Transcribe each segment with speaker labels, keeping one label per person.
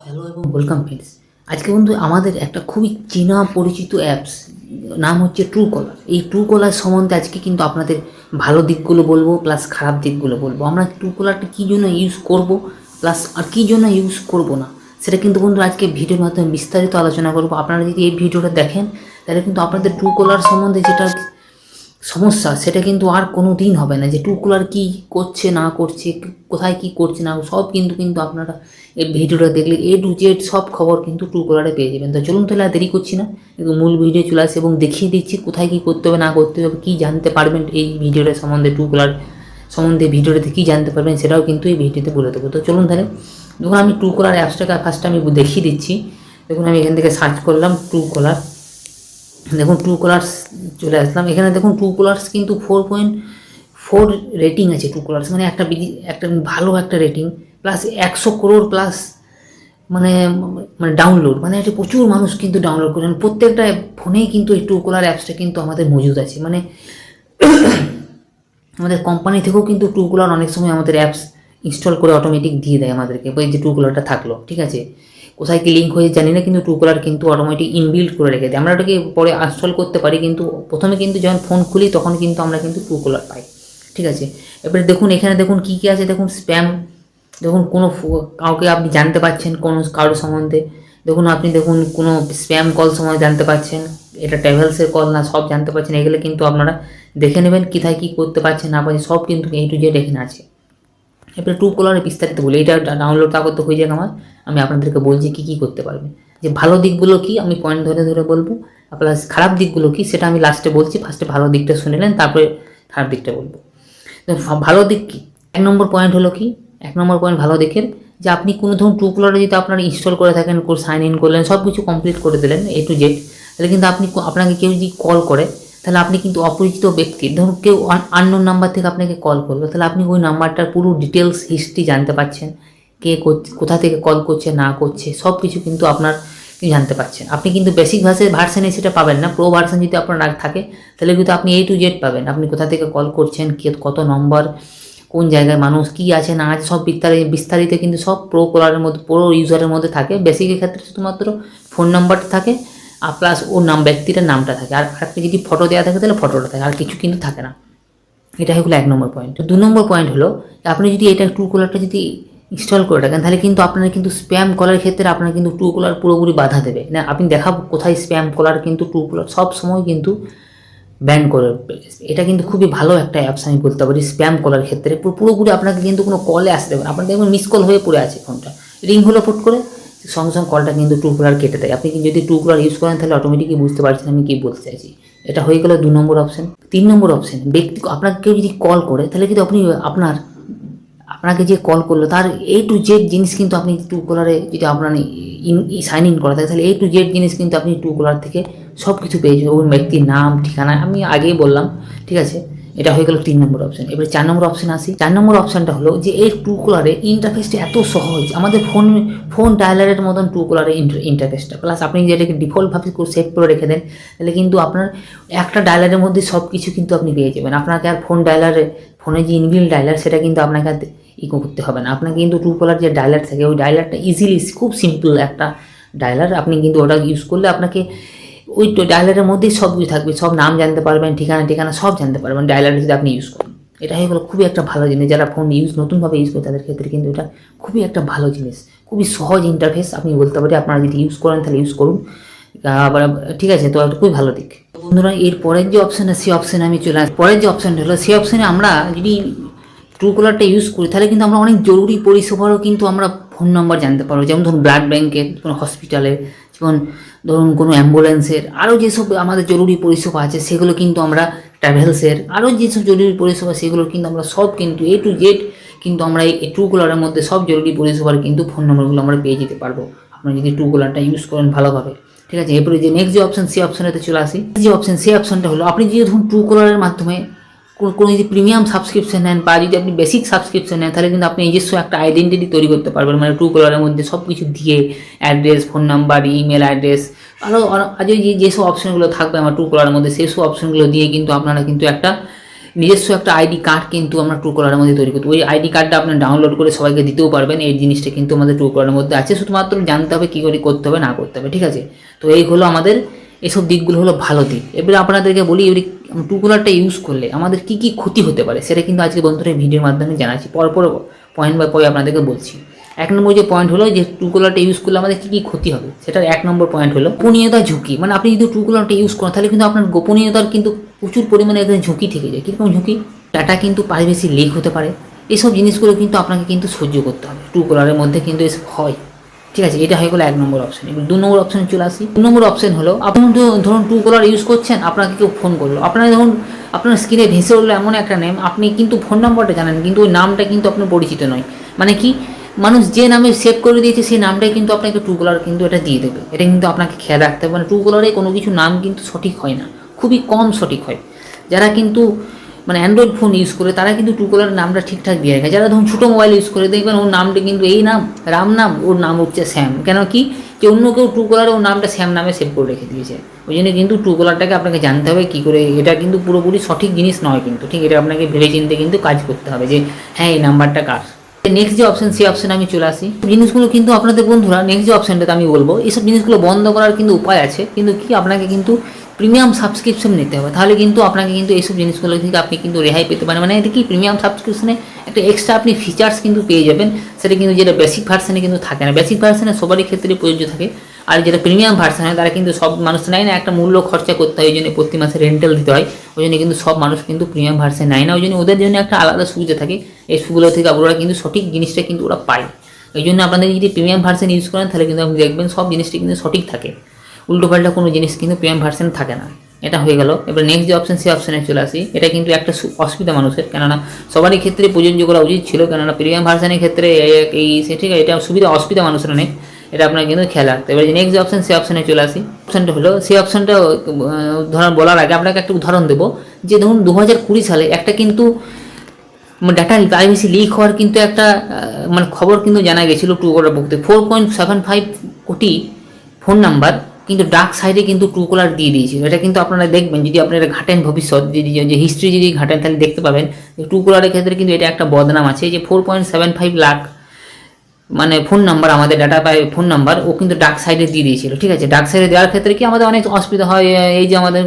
Speaker 1: Hello এবং welcome friends. আজকে বন্ধু আমাদের একটা খুবই চেনা পরিচিত অ্যাপস নাম হচ্ছে ট্রু কলার। এই ট্রু কলার সম্বন্ধে আজকে কিন্তু আপনাদের ভালো দিকগুলো বলবো প্লাস খারাপ দিকগুলো বলবো। আমরা ট্রু কলারটা কী জন্য ইউজ করব প্লাস আর কী জন্য ইউজ করব না সেটা কিন্তু বন্ধু আজকে ভিডিওর মাধ্যমে বিস্তারিত আলোচনা করবো। আপনারা যদি এই ভিডিওটা দেখেন তাহলে কিন্তু আপনাদের ট্রু কলার সম্বন্ধে যেটা সমস্যা সেটা কিন্তু আর কোনো দিন হবে না, যে টুকুলার কী করছে না করছে, কোথায় কী করছে না সব কিন্তু আপনারা এই ভিডিওটা দেখলে A to Z সব খবর কিন্তু টুকুলারে পেয়ে যাবেন। তো চলুন তাহলে আর দেরি করছি না, একটু মূল ভিডিও চলে আসে এবং দেখিয়ে দিচ্ছি কোথায় কী করতে হবে না করতে হবে, কী জানতে পারবেন এই ভিডিওটা সম্বন্ধে, টুকুলার সম্বন্ধে ভিডিওটাতে কী জানতে পারবেন সেটাও কিন্তু এই ভিডিওতে বলে দেবো। তো চলুন তাহলে দেখুন আমি টুকুলার অ্যাপসটাকে ফার্স্টে আমি দেখিয়ে দিচ্ছি। দেখুন আমি এখান থেকে সার্চ করলাম টুকুলার, দেখুন ট্রু কলার্স চলে আসলাম। এখানে দেখুন ট্রু কলার্স কিন্তু 4.4 রেটিং আছে। ট্রু কলার্স মানে একটা ভালো একটা রেটিং, প্লাস 100 crore প্লাস মানে মানে ডাউনলোড, মানে এটা প্রচুর মানুষ কিন্তু ডাউনলোড করেন। প্রত্যেকটা ফোনেই কিন্তু এই ট্রু কলার অ্যাপসটা কিন্তু আমাদের মজুদ আছে। মানে আমাদের কোম্পানি থেকেও কিন্তু ট্রু কলার অনেক সময় আমাদের অ্যাপস ইনস্টল করে অটোমেটিক দিয়ে দেয় আমাদেরকে, ওই যে ট্রু কলারটা থাকলো, ঠিক আছে, কোথায় কি লিঙ্ক হয়ে জানি না, কিন্তু ট্রু কলার কিন্তু অটোমেটিক ইনবিল্ড করে রেখে দেয়। আমরা ওটাকে পরে ইনস্টল করতে পারি, কিন্তু প্রথমে কিন্তু যখন ফোন খুলি তখন কিন্তু আমরা কিন্তু ট্রু কলার পাই, ঠিক আছে। এবারে দেখুন এখানে দেখুন কী কী আছে, দেখুন স্প্যাম, দেখুন কোনো কাউকে আপনি জানতে পারছেন কোনো কারোর সম্বন্ধে, দেখুন আপনি দেখুন কোনো স্প্যাম কল সম্বন্ধে জানতে পারছেন, এটা ট্রাভেলসের কল না সব জানতে পারছেন। এগুলো কিন্তু আপনারা দেখে নেবেন কোথায় কী করতে পারছেন না পারছেন, সব কিন্তু A to Z এখানে আছে। এবারে ট্রু কলারে বিস্তারিত বলি, এটা ডাউনলোড তা করতে হয়ে যাক আমার, আমি আপনাদেরকে বলছি কী কী করতে পারবে, যে ভালো দিকগুলো কী আমি পয়েন্ট ধরে ধরে বলবো, প্লাস খারাপ দিকগুলো কী সেটা আমি লাস্টে বলছি। ফার্স্টে ভালো দিকটা শুনে নেন, তারপরে খারাপ দিকটা বলবো। তো ভালো দিক কী, 1 নম্বর পয়েন্ট হলো কি, 1 নম্বর পয়েন্ট ভালো দিকের, যে আপনি কোনো ধরুন ট্রু কলারে যদি আপনারা ইনস্টল করে থাকেন, সাইন ইন করলেন, সব কিছু কমপ্লিট করে দিলেন A to Z, তাহলে কিন্তু আপনাকে কেউ যদি কল করে তাহলে আপনি কিন্তু অপরিচিত ব্যক্তি, ধরুন কেউ আননোন নাম্বার থেকে আপনাকে কল করলো, তাহলে আপনি ওই নাম্বারটার পুরো ডিটেলস হিস্ট্রি জানতে পারছেন, কে কোথা থেকে কল করছে না করছে সব কিছু কিন্তু আপনার জানতে পারছেন। আপনি কিন্তু বেসিক ভার্সানে সেটা পাবেন না, প্রো ভার্সান যদি আপনার থাকে তাহলে কিন্তু আপনি A to Z পাবেন, আপনি কোথা থেকে কল করছেন, কে কত নম্বর, কোন জায়গায় মানুষ কী আছে না আছে সব বিস্তারিত কিন্তু সব প্রো কলারের মধ্যে, প্রো ইউজারের মধ্যে থাকে। বেসিকের ক্ষেত্রে শুধুমাত্র ফোন নাম্বারটা থাকে আর প্লাস ওর ব্যক্তিটার নামটা থাকে, আর একটা যদি ফটো দেওয়া থাকে তাহলে ফটোটা থাকে, আর কিছু কিন্তু থাকে না। এটা হলো 1 নম্বর পয়েন্ট। 2 নম্বর পয়েন্ট হলো আপনি যদি এটা ট্রু কলারটা যদি ইনস্টল করে রাখেন তাহলে কিন্তু আপনার কিন্তু স্প্যাম কলার ক্ষেত্রে আপনার কিন্তু ট্রু কলার পুরোপুরি বাধা দেবে না। আপনি দেখাবো কোথায় স্প্যাম কলার কিন্তু ট্রু কলার সব সময় কিন্তু ব্যান করে ফেলেছে। এটা কিন্তু খুবই ভালো একটা অ্যাপস আমি বলতে পারি স্প্যাম কলার ক্ষেত্রে। পুরোপুরি আপনাকে কিন্তু কোনো কলে আসতে দেবে না, আপনার দেখবেন মিস কল হয়ে পড়ে আছে, ফোনটা রিং হলো ফুট করে সঙ্গে সঙ্গে কলটা কিন্তু ট্রু কলার কেটে দেয়। আপনি যদি ট্রু কলার ইউজ করেন তাহলে অটোমেটিকই বুঝতে পারছেন আমি কী বলতে চাইছি। এটা হয়ে গেল 2 নম্বর অপশন। 3 নম্বর অপশন, ব্যক্তি আপনাকে কেউ যদি কল করে তাহলে কিন্তু আপনি আপনাকে যে কল করলো তার A to Z জিনিস কিন্তু আপনি ট্রু কলারে যদি আপনার সাইন ইন করা থাকে তাহলে A to Z জিনিস কিন্তু আপনি ট্রু কলার থেকে সব কিছু পেয়ে যাবেন, ওই ব্যক্তির নাম ঠিকানা আমি আগেই বললাম, ঠিক আছে। এটা হয়ে গেল 3 নম্বর অপশন। এবারে 4 নম্বর অপশন আসি। 4 নম্বর অপশনটা হলো যে এই ট্রু কলারে ইন্টারফেসটা এত সহজ, আমাদের ফোন ডায়ালারের মতন ট্রু কলারে ইন্টারফেসটা, প্লাস আপনি যেটাকে ডিফল্টভাবে সেভ করে রেখে দেন তাহলে কিন্তু আপনার একটা ডায়ালারের মধ্যে সব কিছু কিন্তু আপনি পেয়ে যাবেন। আপনাকে আর ফোনে যে ইনবিল্ট ডায়ালার সেটা কিন্তু আপনাকে আর করতে হবে না। আপনাকে কিন্তু ট্রু কলার যে ডায়ালার থাকে ওই ডায়ালারটা ইজিলি, খুব সিম্পল একটা ডায়ালার, আপনি কিন্তু ওটা ইউজ করলে আপনাকে ওই ডায়ালারের মধ্যেই সব কিছু থাকবে, সব নাম জানতে পারবেন, ঠিকানা সব জানতে পারবেন ডায়ালার যদি আপনি ইউজ করেন। এটা হয়ে গেলো খুবই একটা ভালো জিনিস, যারা ফোন নতুনভাবে ইউজ করে তাদের ক্ষেত্রে কিন্তু এটা খুবই একটা ভালো জিনিস, খুবই সহজ ইন্টারফেস আমি বলতে পারি। আপনারা যদি ইউজ করেন তাহলে ইউজ করুন, আবার ঠিক আছে। তো একটা খুবই ভালো দিক। বন্ধুরা এর পরের যে অপশান আছে সেই অপশানে আমি চলে আসি। পরের যে অপশানটা হলো সেই অপশানে আমরা যদি ট্রু কলারটা ইউজ করি তাহলে কিন্তু আমরা অনেক জরুরি পরিষেবারও কিন্তু আমরা ফোন নম্বর জানতে পারবো, যেমন ধরুন ব্লাড ব্যাঙ্কের, কোনো হসপিটালের, যেমন ধরুন কোনো অ্যাম্বুলেন্সের, আরও যেসব আমাদের জরুরি পরিষেবা আছে সেগুলো কিন্তু আমরা ট্রাভেলসের, আরও যেসব জরুরি পরিষেবা সেগুলো কিন্তু আমরা সব কিন্তু A to Z কিন্তু আমরা এই ট্রু কলারের মধ্যে সব জরুরি পরিষেবার কিন্তু ফোন নম্বরগুলো আমরা পেয়ে যেতে পারবো আপনারা যদি ট্রু কলারটা ইউজ করেন ভালোভাবে, ঠিক আছে। এরপরে যে নেক্সট যে অপশান সেই অপশানেতে চলে আসি। যে অপশান সেই অপশানটা হলো আপনি যদি ধরুন ট্রু কলারের মাধ্যমে কোনো যদি প্রিমিয়াম সাবস্ক্রিপশন নেন বা যদি আপনি বেসিক সাবস্ক্রিপশন নেন তাহলে কিন্তু আপনি নিজস্ব একটা আইডেন্টিটি তৈরি করতে পারবেন, মানে ট্রু কলারের মধ্যে সব কিছু দিয়ে address, phone number, email address, আরও যেসব অপশানগুলো থাকবে আমার ট্রু কলারের মধ্যে সেই সব অপশানগুলো দিয়ে কিন্তু আপনারা কিন্তু একটা নিজস্ব একটা আইডি কার্ড কিন্তু আমরা ট্রুকলারের মধ্যে তৈরি করতে, ওই আইডি কার্ডটা আপনি ডাউনলোড করে সবাইকে দিতেও পারবেন। এই জিনিসটা কিন্তু আমাদের ট্রুকলারের মধ্যে আছে, শুধুমাত্র জানতে হবে কী করে করতে হবে না করতে হবে, ঠিক আছে। তো এই হলো আমাদের এসব দিকগুলো হলো ভালো দিক। এবারে আপনাদেরকে বলি এবারে ট্রুকলারটা ইউজ করলে আমাদের কী কী ক্ষতি হতে পারে সেটা কিন্তু আজকে বন্ধুরা ভিডিওর মাধ্যমে জানাচ্ছি, পরপর পয়েন্ট বাই পয়েন্ট আপনাদেরকে বলছি। এক নম্বর যে পয়েন্ট হলো যে ট্রুকলারটা ইউজ করলে আমাদের কী কী ক্ষতি হবে, সেটার এক নম্বর পয়েন্ট হলো গোপনীয়তা ঝুঁকি। মানে আপনি যদি ট্রুকলারটা ইউজ করেন তাহলে কিন্তু আপনার গোপনীয়তার কিন্তু প্রচুর পরিমাণে এখানে ঝুঁকি থেকে যায়। কীরকম ঝুঁকি? ডাটা কিন্তু প্রাইভেসি লিক হতে পারে, এইসব জিনিসগুলো কিন্তু আপনাকে কিন্তু সহ্য করতে হবে, ট্রুকলারের মধ্যে কিন্তু এসব হয়, ঠিক আছে। এটা হয়ে গেলো এক নম্বর অপশন। এবার 2 নম্বর অপশানে চলে আসি। 2 নম্বর অপশন হলো আপনি ধরুন ট্রুকলার ইউজ করছেন, আপনাকে কেউ ফোন করলো, আপনার ধরুন আপনার স্ক্রিনে ভেসে উঠলো এমন একটা নেম, আপনি কিন্তু ফোন নাম্বারটা জানেন কিন্তু ওই নামটা কিন্তু আপনার পরিচিত নয়। মানে কি, মানুষ যে নামে সেভ করে দিয়েছে সেই নামটাই কিন্তু আপনাকে ট্রুকলার কিন্তু এটা দিয়ে দেবে। এটা কিন্তু আপনাকে খেয়াল রাখতে হবে। মানে ট্রুকলারে কোনো কিছু নাম কিন্তু সঠিক হয় না, খুবই কম সঠিক হয়। যারা কিন্তু মানে অ্যান্ড্রয়েড ফোন ইউজ করে তারা কিন্তু ট্রুকলারের নামটা ঠিকঠাক দিয়ে রাখে। যারা ধরুন ছোটো মোবাইল ইউজ করে দেখবেন ওর নামটা কিন্তু এই নাম রাম নাম, ওর নাম হচ্ছে শ্যাম। কেন কি, যে অন্য কেউ ট্রুকলারে ওর নামটা শ্যাম নামে সেভ করে রেখে দিয়েছে। ওই জন্য কিন্তু ট্রুকলারটাকে আপনাকে জানতে হবে কী করে, এটা কিন্তু পুরোপুরি সঠিক জিনিস নয় কিন্তু, ঠিক। এটা আপনাকে ভেবে চিন্তে কিন্তু কাজ করতে হবে যে হ্যাঁ এই নাম্বারটা কার। নেক্সট যে অপশন সেই অপশানে আমি চলে আসি। জিনিসগুলো কিন্তু আপনাদের বন্ধুরা নেক্সট যে অপশানটাতে আমি বলবো এইসব জিনিসগুলো বন্ধ করার কিন্তু উপায় আছে, কিন্তু কি আপনাকে কিন্তু প্রিমিয়াম সাবস্ক্রিপশন নিতে হবে, তাহলে কিন্তু আপনাকে কিন্তু এইসব জিনিসগুলো থেকে আপনি কিন্তু রেহাই পেতে পারেন। মানে এটা কি, প্রিমিয়াম সাবস্ক্রিপশনে একটা এক্সট্রা আপনি ফিচার্স কিন্তু পেয়ে যাবেন, সেটা কিন্তু যেটা বেসিক ভার্সানে কিন্তু থাকে না। বেসিক ভার্সানে সবারই ক্ষেত্রে প্রযোজ্য থাকে, আর যেটা প্রিমিয়াম ভার্সান হয় তারা কিন্তু সব মানুষ নেয় না, একটা মূল্য খরচা করতে হয়, ওই জন্য প্রতি মাসে রেন্টাল দিতে হয়, ওই জন্য কিন্তু সব মানুষ কিন্তু প্রিমিয়াম ভার্সান নেয় না, ওই জন্য ওদের জন্য একটা আলাদা সুবিধা থাকে। এই সুবিধা থেকে ওরা কিন্তু সঠিক জিনিসটা কিন্তু ওরা পায়। ওই জন্য আপনাদের যদি প্রিমিয়াম ভার্সান ইউজ করেন তাহলে কিন্তু আপনি দেখবেন সব জিনিসটা কিন্তু সঠিক থাকে, উল্টোপাল্টা কোনো জিনিস কিন্তু প্রিমিয়াম ভার্সান থাকে না। এটা হয়ে গেল। এবার নেক্সট যে অপশন সেই অপশানে চলে আসি। এটা কিন্তু একটা অসুবিধা মানুষের, কেননা সবারই ক্ষেত্রে প্রযোজ্য করা উচিত ছিল, কেননা প্রিমিয়াম ভার্সানের ক্ষেত্রে এই ঠিক আছে, এটা সুবিধা অসুবিধা মানুষের অনেক, এটা আপনার কিন্তু খেয়াল রাখতে হবে। এবার নেক্সট যে অপশন সেই অপশানে চলে আসি। অপশানটা হলো সেই অপশানটা ধরুন বলার আগে আপনাকে একটা উদাহরণ দেবো, যে ধরুন 2020 সালে একটা কিন্তু ডাটা প্রাইভেসি লিক হওয়ার কিন্তু একটা মানে খবর কিন্তু জানা গেছিলো ট্রুকলার পক্ষে। 4.75 কোটি ফোন নাম্বার কিন্তু ডার্ক সাইডে কিন্তু ট্রুকলার দিয়ে দিয়েছিল। এটা কিন্তু আপনারা দেখবেন যদি আপনারা ঘাটেন ভবিষ্যৎ যে হিস্ট্রি যদি ঘাটেন তাহলে দেখতে পাবেন যে ট্রুকলারের ক্ষেত্রে কিন্তু এটা একটা বদনাম আছে, যে 4.75 লাখ মানে ফোন নাম্বার, আমাদের ডাটা ফোন নাম্বার ও কিন্তু ডার্ক সাইডে দিয়ে দিয়েছিল, ঠিক আছে। ডার্ক সাইডে দেওয়ার ক্ষেত্রে কি আমাদের অনেক অসুবিধা হয়, এই যে আমাদের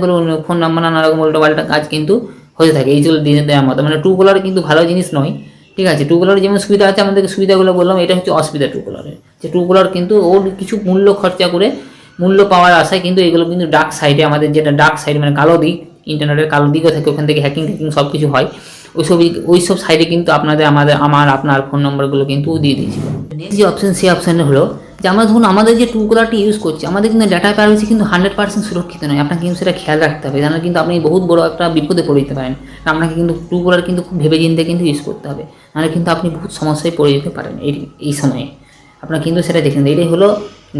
Speaker 1: ফোন নাম্বার নানা রকম উল্টোপাল্টা কাজ কিন্তু হতে থাকে এইগুলো দিয়ে দেওয়ার মতো। মানে ট্রুকলার কিন্তু ভালো জিনিস নয়, ঠিক আছে। ট্রুকলার যেমন সুবিধা আছে, আমাদেরকে সুবিধাগুলো বললাম, এটা হচ্ছে অসুবিধা ট্রুকলারের, যে ট্রুকলার কিন্তু ওর কিছু মূল্য খরচা করে মূল্য পাওয়ার আশায় কিন্তু এগুলো কিন্তু ডার্ক সাইডে, আমাদের যেটা ডার্ক সাইড মানে কালো দিক, ইন্টারনেটের কালো দিকও থাকে, ওখান থেকে হ্যাকিং সব কিছু হয়, ওইসব সাইডে কিন্তু আপনার ফোন নম্বরগুলো কিন্তু দিয়ে দিয়েছিল। নেক্সট যে অপশন সেই অপশানে হলো যে আমরা ধরুন আমাদের যে ট্রুকলারটি ইউজ করছি, আমাদের কিন্তু ডাটা প্রাইভেসি কিন্তু 100% সুরক্ষিত নয়, আপনাকে কিন্তু সেটা খেয়াল রাখতে হবে, জানা কিন্তু আপনি বহুত বড় একটা বিপদে পড়ে যেতে পারেন। আপনাকে কিন্তু ট্রুকলার কিন্তু খুব ভেবে চিন্তে কিন্তু ইউজ করতে হবে, নাহলে কিন্তু আপনি বহুত সমস্যায় পড়ে যেতে পারেন এই সময়ে। আপনার কিন্তু সেটা দেখে নিন। এটাই হলো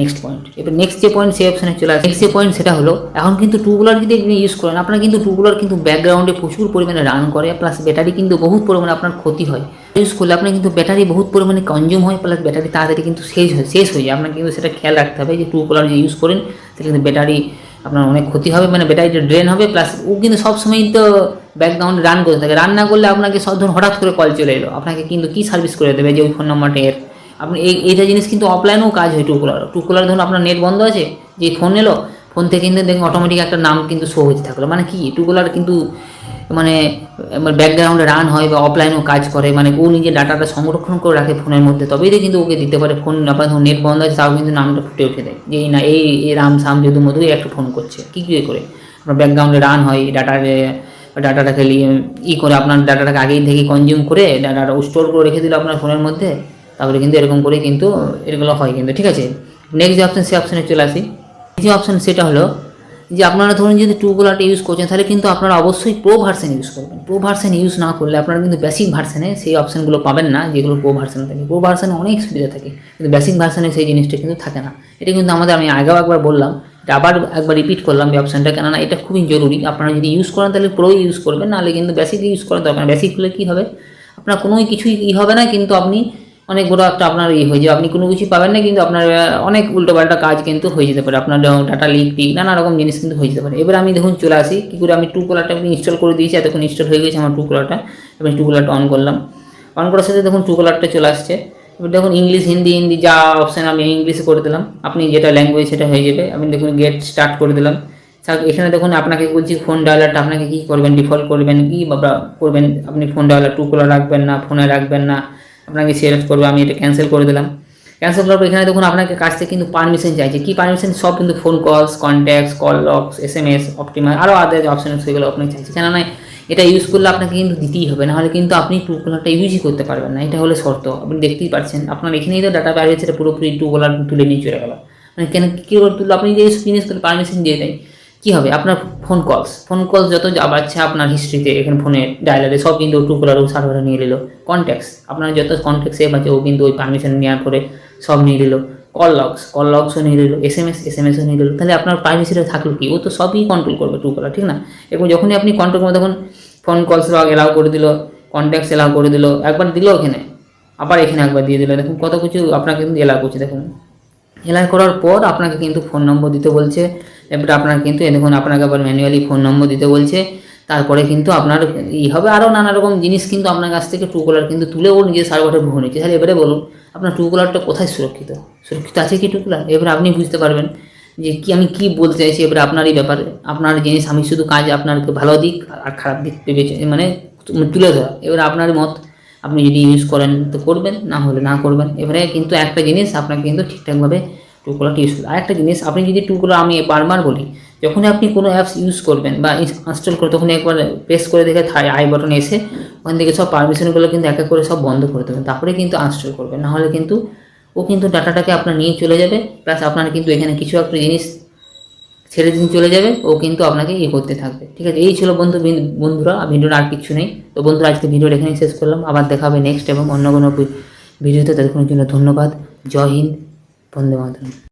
Speaker 1: নেক্সট পয়েন্ট। এবার নেক্সট যে পয়েন্ট সেই অপশানে চলে আসে। নেক্সট যে পয়েন্ট সেটা হলো এখন কিন্তু ট্রুকলার যদি আপনি ইউজ করেন, আপনার কিন্তু ট্রুকলার কিন্তু ব্যাকগ্রাউন্ডে প্রচুর পরিমাণে রান করে, প্লাস ব্যাটারি কিন্তু বহুত পরিমাণে আপনার ক্ষতি হয়। ইউজ করলে আপনার কিন্তু ব্যাটারি বহুত পরিমাণে কনজিউম হয়, প্লাস ব্যাটারি তাড়াতাড়ি কিন্তু শেষ হয়ে যায়। আপনার কিন্তু সেটা খেয়াল রাখতে হবে যে ট্রুকলার যে ইউজ করেন সেটা কিন্তু ব্যাটারি আপনার অনেক ক্ষতি হবে, মানে ব্যাটারিটা ড্রেন হবে, প্লাস ও কিন্তু সবসময়ই তো ব্যাকগ্রাউন্ডে রান করতে থাকে। রান না করলে আপনাকে সব ধরুন হঠাৎ করে কল চলে এলো, আপনাকে কিন্তু কী সার্ভিস করে দেবে যে ওই ফোন নাম্বারটা এর। আপনি এইটা জিনিস কিন্তু অফলাইনেও কাজ হয় ট্রুকলার ধরুন আপনার নেট বন্ধ আছে, যে ফোন এলো, ফোন থেকে কিন্তু দেখুন অটোমেটিক একটা নাম কিন্তু শো হতে থাকলো। মানে কি, ট্রুকলার কিন্তু মানে ব্যাকগ্রাউন্ডে রান হয় বা অফলাইনেও কাজ করে, মানে ও নিজের ডাটাটা সংরক্ষণ করে রাখে ফোনের মধ্যে, তবেই কিন্তু ওকে দিতে পারে ফোন। আপনার ধরুন নেট বন্ধ আছে তাও কিন্তু নামটা ফুটে উঠে দেয় যে না এই রাম সাম যদু মধুই একটা ফোন করছে, কী করে আপনার ব্যাকগ্রাউন্ডে রান হয় ডাটাটাকে করে আপনার ডাটাটাকে আগেই থেকে কনজিউম করে ডাটাটা স্টোর করে রেখে দিল আপনার ফোনের মধ্যে, তারপরে কিন্তু এরকম করে কিন্তু এগুলো হয় কিন্তু, ঠিক আছে। নেক্সট যে অপশান সেই অপশানে চলে আসি। যে অপশান সেটা হলো যে আপনারা ধরুন যদি ট্রুকলারটা ইউজ করছেন তাহলে কিন্তু আপনারা অবশ্যই প্রো ভার্সন ইউজ করবেন। প্রো ভার্সন ইউজ না করলে আপনারা কিন্তু বেসিক ভার্সনে সেই অপশানগুলো পাবেন না যেগুলো প্রো ভার্সনে থাকে। প্রো ভার্সনে অনেক সুবিধা থাকে কিন্তু বেসিক ভার্সনে সেই জিনিসটা কিন্তু থাকে না। এটা কিন্তু আমি আগেও একবার বললাম, এটা আবার একবার রিপিট করলাম এই অপশানটা, কেননা এটা খুবই জরুরি। আপনারা যদি ইউজ করেন তাহলে প্রো ইউজ করবেন, নাহলে কিন্তু বেসিক ইউজ করার দরকার। বেসিক হলে কী হবে, আপনার কোনো কিছুই হবে না, কিন্তু আপনি অনেক বড় একটা আপনার হয়ে যাবে, আপনি কোনো কিছু পাবেন না, কিন্তু আপনার অনেক উল্টোপাল্টা কাজ কিন্তু হয়ে যেতে পারে, আপনার ডাটা লিক নানা রকম জিনিস কিন্তু হয়ে যেতে পারে। এবার আমি দেখুন চলে আসি কী করে, আমি ট্রুকলারটা আমি ইনস্টল করে দিয়েছি, এতক্ষণ ইনস্টল হয়ে গেছে আমার ট্রুকলারটা। এবার ট্রুকলারটা অন করলাম, অন করার সাথে দেখুন ট্রুকলারটা চলে আসছে। এবার দেখুন ইংলিশ হিন্দি যা অপশান আমি ইংলিশে করে দিলাম, আপনি যেটা ল্যাঙ্গুয়েজ সেটা হয়ে যাবে। আমি দেখুন গেট স্টার্ট করে দিলাম। এখানে দেখুন আপনাকে বলছি ফোন ডায়ালারটা আপনাকে কী করবেন, ডিফল্ট করবেন কি বা করবেন, আপনি ফোন ডায়ালার ট্রুকলার রাখবেন না, ফোনে রাখবেন না, আপনাকে সিলেক্ট করবে। আমি এটা ক্যান্সেল করে দিলাম। ক্যান্সেল করার পর এখানে দেখুন আপনাকে কাছ থেকে কিন্তু পারমিশন চাইছে, কি পারমিশন, সব কিন্তু phone calls, contacts, call logs, SMS, optimise, আরও আদার অপশন সেগুলো আপনাকে চাইছে। কেন নয়, এটা ইউজ করলে আপনাকে কিন্তু দিতেই হবে, নাহলে কিন্তু আপনি ট্রুকলারটা ইউজই করতে পারবেন না, এটা হলো শর্ত। আপনি দেখতেই পাচ্ছেন আপনার এখানেই তো ডাটা প্রাইভেসি সেটা পুরোপুরি ট্রুকলার তুলে নিয়ে চলে গেল। মানে কেন কী করে তুললো, আপনি যে জিনিসগুলো পারমিশন দিয়ে দেয় কী হবে, আপনার ফোন কলস যত যাচ্ছে আপনার হিস্ট্রিতে, এখানে ফোনে ডায়ালারে সব কিন্তু ট্রুকলার ও সার্ভারে নিয়ে নিল। কন্ট্যাক্টস, আপনার যত কন্ট্যাক্ট সেভ আছে ও কিন্তু ওই পারমিশন নেওয়ার পরে সব নিয়ে নিল। কল লক্সও নিয়ে নিল, এসএমএসও নিয়ে নিল। তাহলে আপনার প্রাইভেসিটা থাকলো কি, ও তো সবই কন্ট্রোল করবে ট্রুকলার, ঠিক না? এবং যখনই আপনি কন্ট্রোল করবেন তখন ফোন কলস এলাও করে দিল, কন্ট্যাক্টস এলাও করে দিল, একবার দিল এখানে, আবার এখানে একবার দিয়ে দিল। দেখুন কত কিছু আপনাকে কিন্তু এলাও করছে। দেখুন এলাও করার পর আপনাকে কিন্তু ফোন নম্বর দিতে বলছে। এবার আপনার কিন্তু দেখুন আপনাকে আবার ম্যানুয়ালি ফোন নম্বর দিতে বলছে। তারপরে কিন্তু আপনার হবে আরও নানা রকম জিনিস কিন্তু আপনার কাছ থেকে ট্রুকলার কিন্তু তুলে ওর নিজের সার্ভারে ভরে নিচ্ছে। তাহলে এবারে বলুন আপনার ট্রুকলারটা কোথায় সুরক্ষিত আছে কি ট্রুকলার? এবারে আপনি বুঝতে পারবেন যে কি আমি কি বলতে চাইছি। এবারে আপনারই ব্যাপারে, আপনার জিনিস, আমি শুধু কাজ আপনার ভালো দিক আর খারাপ দিক মানে তুলে ধরা। এবারে আপনার মত, আপনি যদি ইউজ করেন তো করবেন, না হলে না করবেন। এবারে কিন্তু একটা জিনিস আপনাকে কিন্তু ঠিকঠাকভাবে ট্রুকলারটি ইউজ করবেন। আরেকটা জিনিস, আপনি যদি ট্রুকলার, আমি বারবার বলি, যখনই আপনি কোনো অ্যাপস ইউজ করবেন বা ইনস্টল করে, তখন একবার প্রেস করে দেখে আই বাটনে এসে ওখান থেকে সব পারমিশনগুলো কিন্তু এক এক করে সব বন্ধ করে দেবেন, তারপরে কিন্তু আনস্টল করবেন। নাহলে কিন্তু ও কিন্তু ডাটাটাকে আপনার নিয়ে চলে যাবে, প্লাস আপনার কিন্তু এখানে কিছু একটা জিনিস ছেড়ে দিন চলে যাবে, ও কিন্তু আপনাকে করতে থাকবে। ঠিক আছে, এই ছিল বন্ধুরা, ভিডিওটা আর কিছু নেই। তো বন্ধুরা আজকে ভিডিওটা এখানেই শেষ করলাম, আবার দেখা হবে নেক্সট এবং অন্য কোনো ভিডিওতে। ততক্ষণের জন্য ধন্যবাদ। জয় হিন্দ, বন্দে মাতরম।